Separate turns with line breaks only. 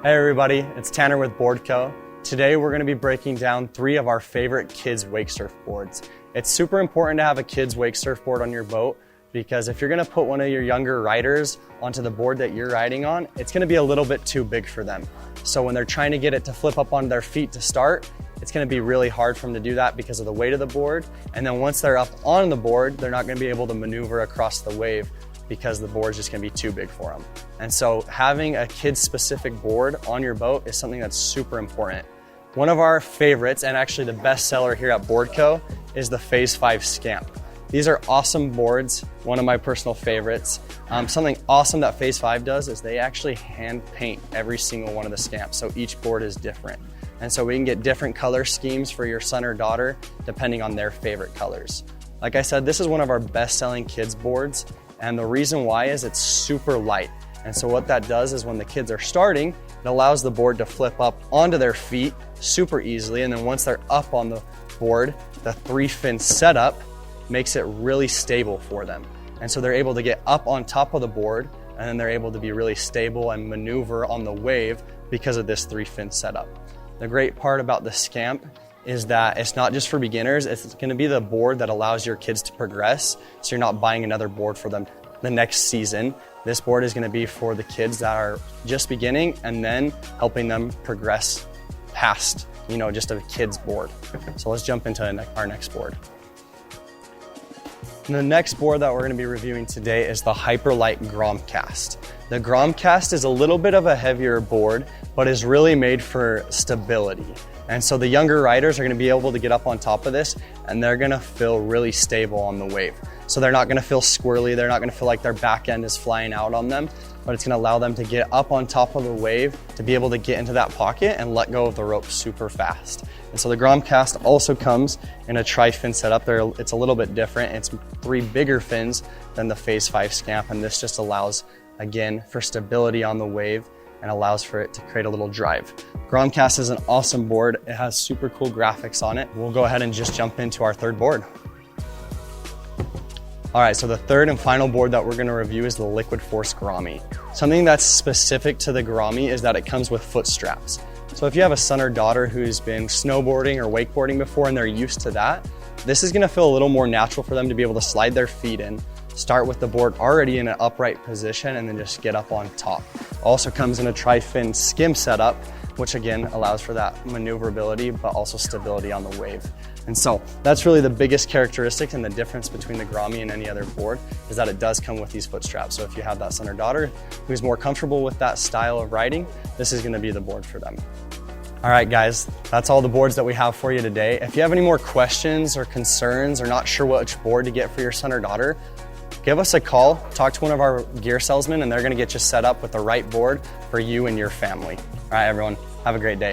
Hey everybody, it's Tanner with BoardCo. Today we're going to be breaking down 3 of our favorite kids wake surf boards. It's super important to have a kids wake surf board on your boat because if you're going to put one of your younger riders onto the board that you're riding on, it's going to be a little bit too big for them. So when they're trying to get it to flip up on their feet to start, it's going to be really hard for them to do that because of the weight of the board. And then once they're up on the board, they're not going to be able to maneuver across the wave because the board's just going to be too big for them. And so having a kid-specific board on your boat is something that's super important. One of our favorites, and actually the best seller here at BoardCo, is the Phase 5 Scamp. These are awesome boards, one of my personal favorites. Something awesome that Phase 5 does is they actually hand paint every single one of the Scamps, so each board is different. And so we can get different color schemes for your son or daughter depending on their favorite colors. Like I said, this is one of our best-selling kids boards, and the reason why is it's super light. And so what that does is when the kids are starting, it allows the board to flip up onto their feet super easily, and then once they're up on the board, the 3-fin setup makes it really stable for them. And so they're able to get up on top of the board, and then they're able to be really stable and maneuver on the wave because of this 3-fin setup. The great part about the Scamp is that it's not just for beginners, it's going to be the board that allows your kids to progress, so you're not buying another board for them the next season. This board is going to be for the kids that are just beginning and then helping them progress past, just a kid's board. So let's jump into our next board. And the next board that we're going to be reviewing today is the Hyperlite Gromcast. The Gromcast is a little bit of a heavier board, but is really made for stability. And so the younger riders are going to be able to get up on top of this and they're going to feel really stable on the wave. So they're not going to feel squirrely, they're not going to feel like their back end is flying out on them, but it's going to allow them to get up on top of the wave to be able to get into that pocket and let go of the rope super fast. And so the Gromcast also comes in a tri-fin setup. It's a little bit different. It's 3 bigger fins than the Phase 5 Scamp, and this just allows, again, for stability on the wave and allows for it to create a little drive. Gromcast is an awesome board. It has super cool graphics on it. We'll go ahead and just jump into our third board. All right, so the third and final board that we're gonna review is the Liquid Force Gromi. Something that's specific to the Gromi is that it comes with foot straps. So if you have a son or daughter who's been snowboarding or wakeboarding before and they're used to that, this is gonna feel a little more natural for them to be able to slide their feet in, start with the board already in an upright position, and then just get up on top. Also comes in a tri-fin skim setup, which again allows for that maneuverability, but also stability on the wave. And so that's really the biggest characteristic and the difference between the Gromi and any other board is that it does come with these foot straps. So if you have that son or daughter who's more comfortable with that style of riding, this is gonna be the board for them. All right, guys, that's all the boards that we have for you today. If you have any more questions or concerns or not sure which board to get for your son or daughter, give us a call, talk to one of our gear salesmen, and they're gonna get you set up with the right board for you and your family. All right, everyone, have a great day.